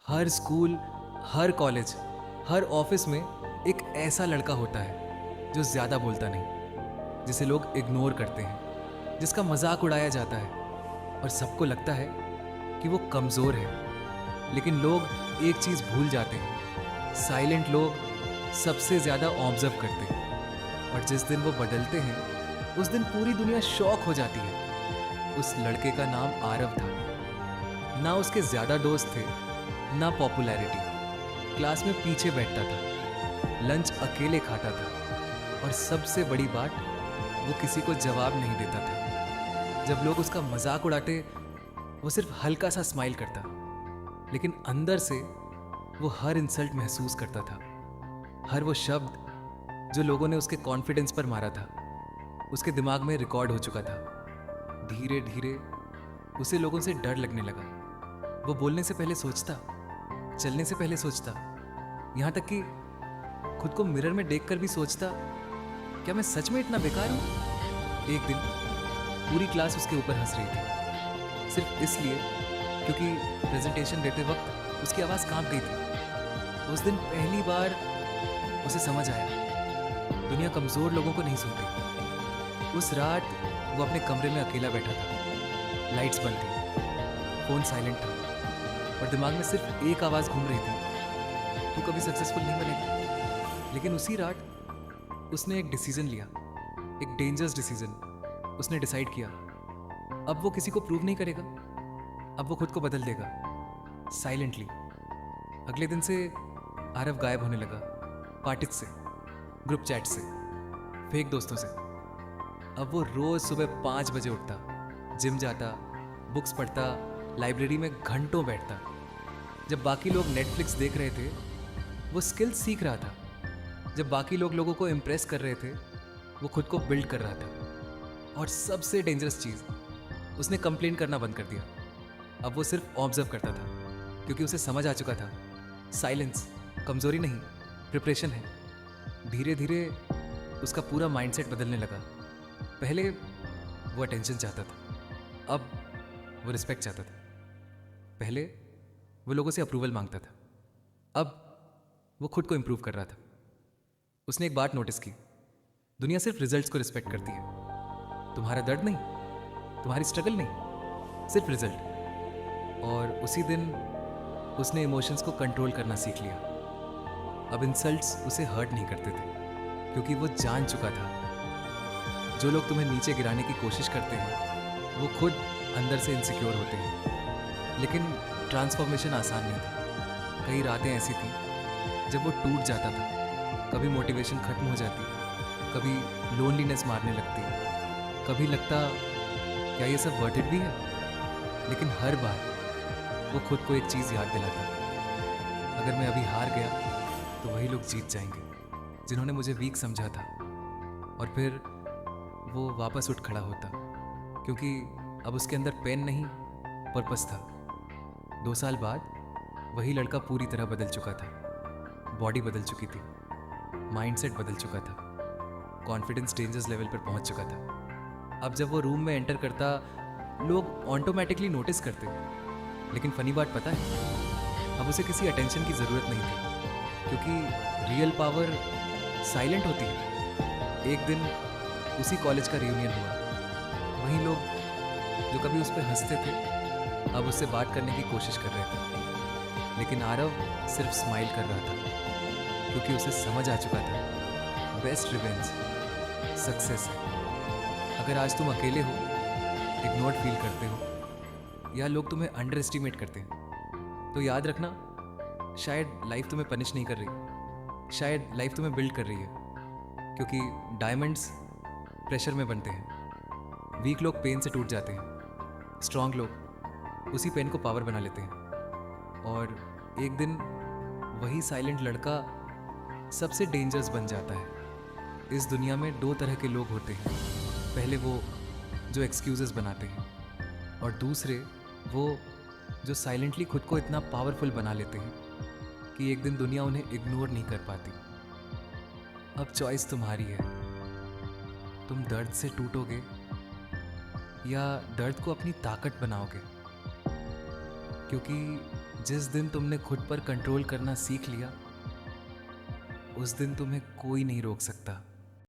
हर school, हर college, हर office में एक ऐसा लड़का होता है जो ज़्यादा बोलता नहीं, जिसे लोग इग्नोर करते हैं, जिसका मजाक उड़ाया जाता है और सबको लगता है कि वो कमज़ोर है। लेकिन लोग एक चीज़ भूल जाते हैं, साइलेंट लोग सबसे ज़्यादा ऑब्जर्व करते हैं और जिस दिन वो बदलते हैं उस दिन पूरी दुनिया शॉक हो जाती है। उस लड़के का नाम आरव था। ना उसके ज़्यादा दोस्त थे, ना पॉपुलैरिटी। क्लास में पीछे बैठता था, लंच अकेले खाता था और सबसे बड़ी बात, वो किसी को जवाब नहीं देता था। जब लोग उसका मजाक उड़ाते वो सिर्फ हल्का सा स्माइल करता, लेकिन अंदर से वो हर इंसल्ट महसूस करता था। हर वो शब्द जो लोगों ने उसके कॉन्फिडेंस पर मारा था उसके दिमाग में रिकॉर्ड हो चुका था। धीरे धीरे उसे लोगों से डर लगने लगा। वो बोलने से पहले सोचता, चलने से पहले सोचता, यहाँ तक कि खुद को मिरर में देखकर भी सोचता, क्या मैं सच में इतना बेकार हूँ? एक दिन पूरी क्लास उसके ऊपर हंस रही थी, सिर्फ इसलिए क्योंकि प्रेजेंटेशन देते वक्त उसकी आवाज़ कांप गई थी। उस दिन पहली बार उसे समझ आया, दुनिया कमज़ोर लोगों को नहीं सुनती। उस रात वो अपने कमरे में अकेला बैठा था, लाइट्स बंद थी, फ़ोन साइलेंट था और दिमाग में सिर्फ एक आवाज़ घूम रही थी, तू कभी सक्सेसफुल नहीं बनेगा। लेकिन उसी रात उसने एक डिसीजन लिया, एक डेंजरस डिसीजन। उसने डिसाइड किया, अब वो किसी को प्रूव नहीं करेगा, अब वो खुद को बदल देगा, साइलेंटली। अगले दिन से आरव गायब होने लगा, पार्टीज से, ग्रुप चैट से, फेक दोस्तों से। अब वो रोज सुबह 5 बजे उठता, जिम जाता, बुक्स पढ़ता, लाइब्रेरी में घंटों बैठता। जब बाकी लोग नेटफ्लिक्स देख रहे थे वो स्किल्स सीख रहा था, जब बाकी लोग लोगों को इम्प्रेस कर रहे थे वो खुद को बिल्ड कर रहा था। और सबसे डेंजरस चीज़, उसने कंप्लेन करना बंद कर दिया। अब वो सिर्फ ऑब्जर्व करता था, क्योंकि उसे समझ आ चुका था साइलेंस कमज़ोरी नहीं, प्रिपरेशन है। धीरे धीरे उसका पूरा माइंडसेट बदलने लगा। पहले वो अटेंशन चाहता था, अब वो रिस्पेक्ट चाहता था। पहले वो लोगों से अप्रूवल मांगता था, अब वो खुद को इम्प्रूव कर रहा था। उसने एक बात नोटिस की, दुनिया सिर्फ रिजल्ट्स को रिस्पेक्ट करती है, तुम्हारा दर्द नहीं, तुम्हारी स्ट्रगल नहीं, सिर्फ रिजल्ट। और उसी दिन उसने इमोशंस को कंट्रोल करना सीख लिया। अब इंसल्ट्स उसे हर्ट नहीं करते थे, क्योंकि वो जान चुका था जो लोग तुम्हें नीचे गिराने की कोशिश करते हैं वो खुद अंदर से इनसिक्योर होते हैं। लेकिन ट्रांसफॉर्मेशन आसान नहीं था। कई रातें ऐसी थी जब वो टूट जाता था, कभी मोटिवेशन खत्म हो जाती, कभी लोनलीनेस मारने लगती, कभी लगता क्या ये सब वर्थ इट भी है। लेकिन हर बार वो खुद को एक चीज़ याद दिलाता, अगर मैं अभी हार गया तो वही लोग जीत जाएंगे जिन्होंने मुझे वीक समझा था। और फिर वो वापस उठ खड़ा होता, क्योंकि अब उसके अंदर पेन नहीं, पर्पस था। 2 साल बाद वही लड़का पूरी तरह बदल चुका था, बॉडी बदल चुकी थी, माइंडसेट बदल चुका था, कॉन्फिडेंस डेंजर्स लेवल पर पहुंच चुका था। अब जब वो रूम में एंटर करता लोग ऑटोमेटिकली नोटिस करते। लेकिन फनी बात पता है, अब उसे किसी अटेंशन की ज़रूरत नहीं थी, क्योंकि रियल पावर साइलेंट होती है। एक दिन उसी कॉलेज का रियूनियन हुआ। वही लोग जो कभी उस पर हंसते थे अब उससे बात करने की कोशिश कर रहे थे, लेकिन आरव सिर्फ स्माइल कर रहा था, क्योंकि उसे समझ आ चुका था बेस्ट रिवेंज सक्सेस है। अगर आज तुम अकेले हो, इग्नोर्ड फील करते हो या लोग तुम्हें अंडर एस्टिमेट करते हैं, तो याद रखना, शायद लाइफ तुम्हें पनिश नहीं कर रही, शायद लाइफ तुम्हें बिल्ड कर रही है। क्योंकि डायमंड्स प्रेशर में बनते हैं, वीक लोग पेन से टूट जाते हैं, स्ट्रांग लोग उसी पेन को पावर बना लेते हैं। और एक दिन वही साइलेंट लड़का सबसे डेंजरस बन जाता है। इस दुनिया में 2 तरह के लोग होते हैं, पहले वो जो एक्सक्यूजेस बनाते हैं, और दूसरे वो जो साइलेंटली खुद को इतना पावरफुल बना लेते हैं कि एक दिन दुनिया उन्हें इग्नोर नहीं कर पाती। अब चॉइस तुम्हारी है, तुम दर्द से टूटोगे या दर्द को अपनी ताकत बनाओगे। क्योंकि जिस दिन तुमने खुद पर कंट्रोल करना सीख लिया, उस दिन तुम्हें कोई नहीं रोक सकता।